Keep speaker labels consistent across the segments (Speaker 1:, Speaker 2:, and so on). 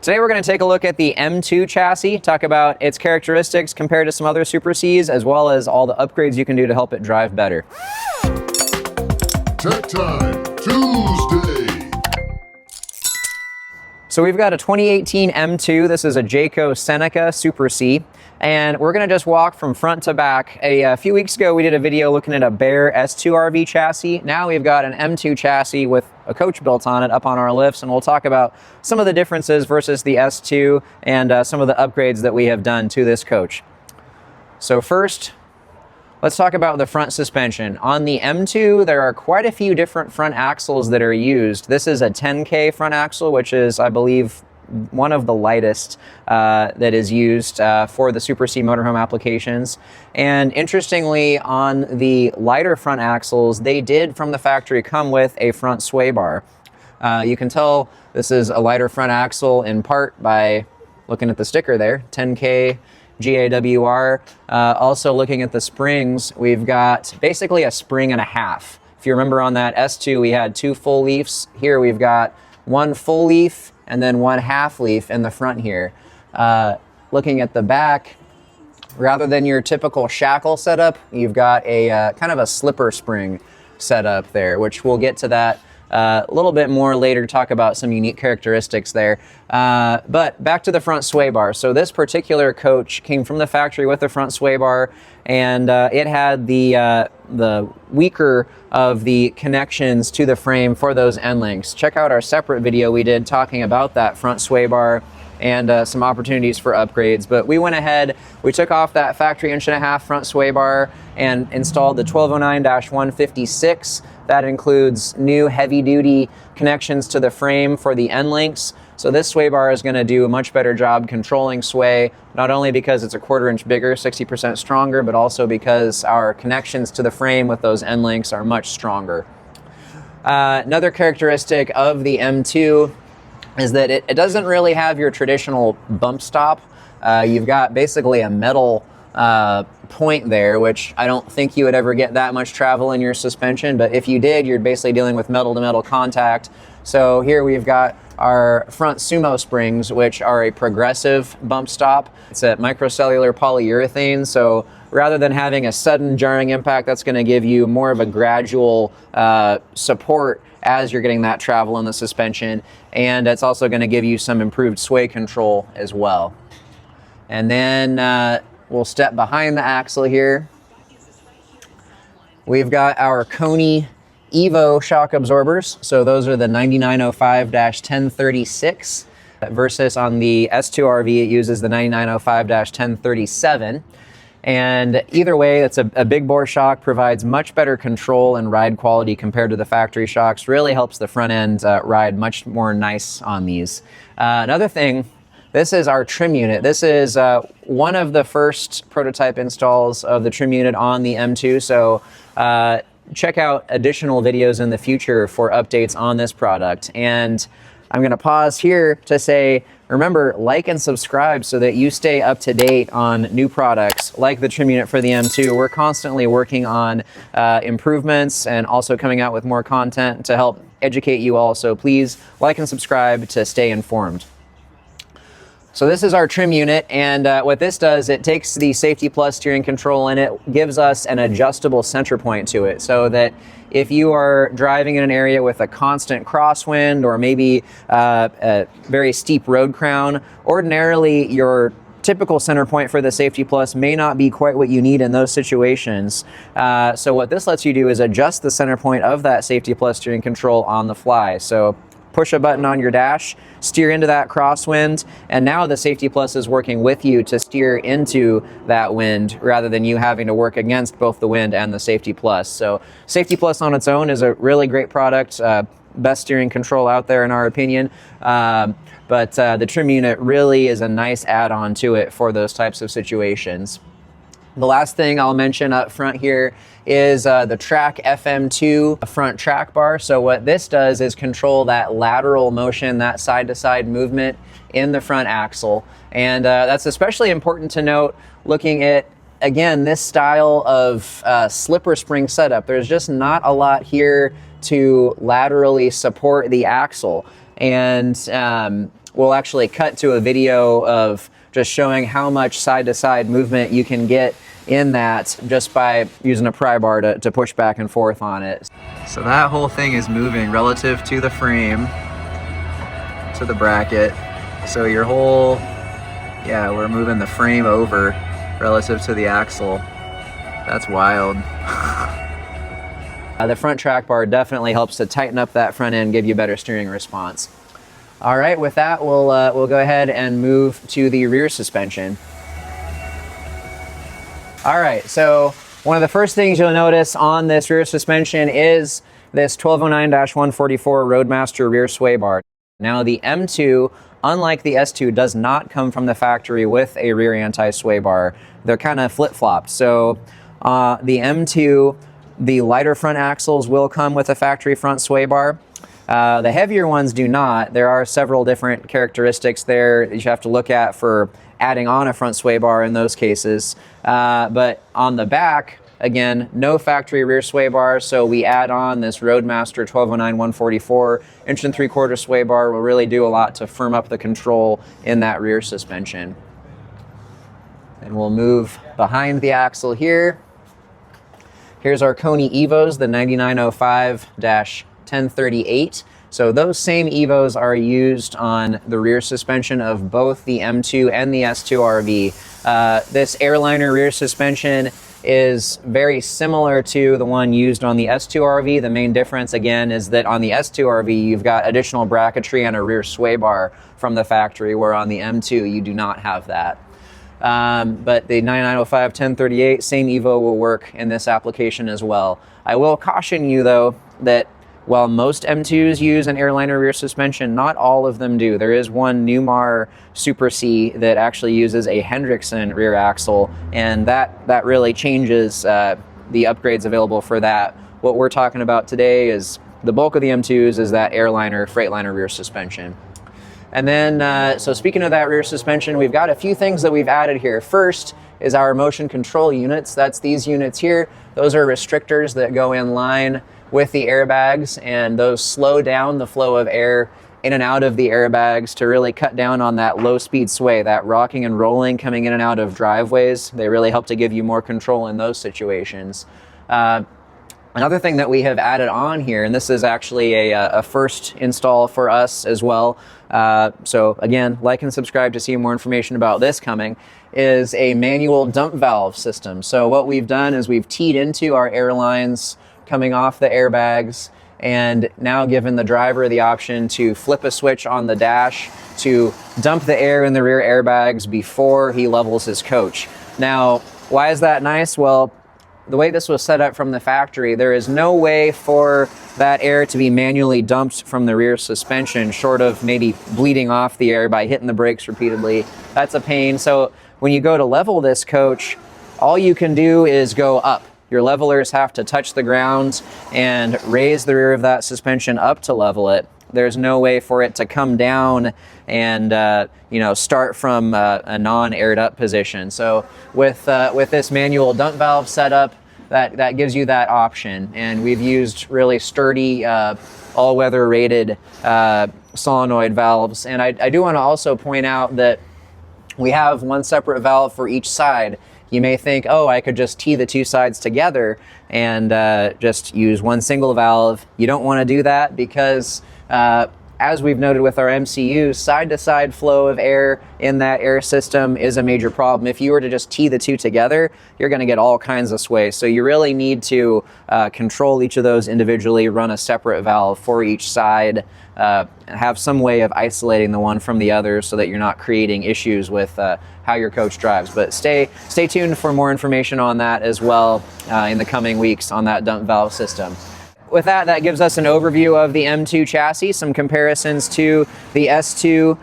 Speaker 1: Today we're going to take a look at the M2 chassis, talk about its characteristics compared to some other Super Cs, as well as all the upgrades you can do to help it drive better.
Speaker 2: Tech Time Tuesday.
Speaker 1: So we've got a 2018 M2. This is a Jayco Seneca Super C, and we're going to just walk from front to back. A few weeks ago we did a video looking at a bare S2 RV chassis. Now we've got an M2 chassis with a coach built on it up on our lifts, and we'll talk about some of the differences versus the S2 and some of the upgrades that we have done to this coach. So first, let's talk about the front suspension. On the M2, there are quite a few different front axles that are used. This is a 10K front axle, which is, I believe, one of the lightest that is used for the Super C motorhome applications. And interestingly, on the lighter front axles, they did from the factory come with a front sway bar. You can tell this is a lighter front axle in part by looking at the sticker there, 10K GAWR. Also looking at the springs, we've got basically a spring and a half. If you remember on that S2, we had 2 full leafs. Here we've got 1 full leaf and then 1 half leaf in the front here. Looking at the back, rather than your typical shackle setup, you've got a kind of a slipper spring setup there, which we'll get to that a little bit more later, talk about some unique characteristics there. But back to the front sway bar. So this particular coach came from the factory with the front sway bar, and it had the weaker of the connections to the frame for those end links. Check out our separate video we did talking about that front sway bar and some opportunities for upgrades. But we went ahead, we took off that factory 1.5 inch front sway bar and installed the 1209-156. That includes new heavy-duty connections to the frame for the end links. So this sway bar is going to do a much better job controlling sway, not only because it's a 1/4 inch bigger, 60% stronger, but also because our connections to the frame with those end links are much stronger. Another characteristic of the M2 is that it doesn't really have your traditional bump stop. You've got basically a metal point there, which I don't think you would ever get that much travel in your suspension, but if you did, you're basically dealing with metal to metal contact. So here we've got our front SumoSprings, which are a progressive bump stop. It's a microcellular polyurethane, so rather than having a sudden jarring impact, that's going to give you more of a gradual support as you're getting that travel in the suspension, and it's also going to give you some improved sway control as well. And then we'll step behind the axle here. We've got our Koni EVO shock absorbers. So those are the 9905-1036 versus on the S2 RV, it uses the 9905-1037. And either way, it's a big bore shock, provides much better control and ride quality compared to the factory shocks. Really helps the front end ride much more nice on these. Another thing, this is our trim unit. This is one of the first prototype installs of the trim unit on the M2. So check out additional videos in the future for updates on this product. And I'm going to pause here to say, remember, like and subscribe so that you stay up to date on new products like the trim unit for the M2. We're constantly working on improvements and also coming out with more content to help educate you all. So please like and subscribe to stay informed. So this is our trim unit, and what this does, it takes the SafetyPlus steering control and it gives us an adjustable center point to it, so that if you are driving in an area with a constant crosswind or maybe a very steep road crown, ordinarily your typical center point for the SafetyPlus may not be quite what you need in those situations. So what this lets you do is adjust the center point of that SafetyPlus steering control on the fly. So push a button on your dash, steer into that crosswind, and now the SafetyPlus is working with you to steer into that wind rather than you having to work against both the wind and the SafetyPlus. So SafetyPlus on its own is a really great product, best steering control out there in our opinion, but the trim unit really is a nice add-on to it for those types of situations. The last thing I'll mention up front here is the Track FM2 front track bar. So what this does is control that lateral motion, that side-to-side movement in the front axle. And that's especially important to note looking at, again, this style of slipper spring setup. There's just not a lot here to laterally support the axle. And we'll actually cut to a video of just showing how much side-to-side movement you can get in that just by using a pry bar to push back and forth on it. So that whole thing is moving relative to the frame, to the bracket. So your whole, yeah, we're moving the frame over relative to the axle. That's wild. The front track bar definitely helps to tighten up that front end, give you better steering response. All right, with that, we'll go ahead and move to the rear suspension. All right, so one of the first things you'll notice on this rear suspension is this 1209-144 Roadmaster rear sway bar. Now the M2, unlike the S2, does not come from the factory with a rear anti-sway bar. They're kind of flip-flopped. So the M2, the lighter front axles will come with a factory front sway bar. The heavier ones do not. There are several different characteristics there that you have to look at for adding on a front sway bar in those cases. But on the back, again, no factory rear sway bar, so we add on this Roadmaster 1209-144 inch and 3/4 sway bar will really do a lot to firm up the control in that rear suspension. And we'll move behind the axle here. Here's our Koni EVOs, the 9905-1038. So those same EVOs are used on the rear suspension of both the M2 and the S2 RV. This Airliner rear suspension is very similar to the one used on the S2 RV. The main difference, again, is that on the S2 RV, you've got additional bracketry and a rear sway bar from the factory, where on the M2, you do not have that. But the 9905-1038, same EVO will work in this application as well. I will caution you, though, that while most M2s use an Airliner rear suspension, not all of them do. There is one Newmar Super C that actually uses a Henderson rear axle, and that really changes the upgrades available for that. What we're talking about today is the bulk of the M2s is that Airliner Freightliner rear suspension. And then, so speaking of that rear suspension, we've got a few things that we've added here. First is our motion control units. That's these units here. Those are restrictors that go in line with the airbags, and those slow down the flow of air in and out of the airbags to really cut down on that low speed sway, that rocking and rolling coming in and out of driveways. They really help to give you more control in those situations. Another thing that we have added on here, and this is actually a first install for us as well, so again, like and subscribe to see more information about this coming, is a manual dump valve system. So what we've done is we've teed into our airlines coming off the airbags, and now given the driver the option to flip a switch on the dash to dump the air in the rear airbags before he levels his coach. Now, why is that nice? Well, the way this was set up from the factory, there is no way for that air to be manually dumped from the rear suspension, short of maybe bleeding off the air by hitting the brakes repeatedly. That's a pain. So when you go to level this coach, all you can do is go up. Your levelers have to touch the ground and raise the rear of that suspension up to level it. There's no way for it to come down and start from a non-aired up position. So with this manual dump valve setup, that gives you that option. And we've used really sturdy, all-weather rated solenoid valves. And I do want to also point out that we have one separate valve for each side. You may think, oh, I could just tee the two sides together and just use one single valve. You don't want to do that because, as we've noted with our MCUs, side-to-side flow of air in that air system is a major problem. If you were to just tee the two together, you're going to get all kinds of sway. So you really need to control each of those individually, run a separate valve for each side, and have some way of isolating the one from the other so that you're not creating issues with how your coach drives. But stay tuned for more information on that as well in the coming weeks on that dump valve system. With that gives us an overview of the M2 chassis, some comparisons to the S2,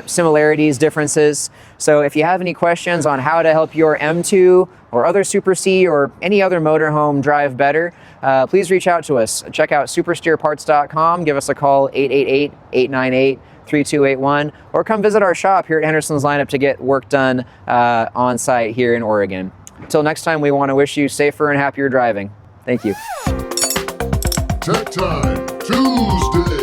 Speaker 1: similarities, differences. So if you have any questions on how to help your M2 or other Super C or any other motorhome drive better, please reach out to us. Check out SuperSteerParts.com, give us a call, 888-898-3281, or come visit our shop here at Henderson's Lineup to get work done on site here in Oregon. Until next time, we want to wish you safer and happier driving. Thank you.
Speaker 2: Tech Time Tuesday.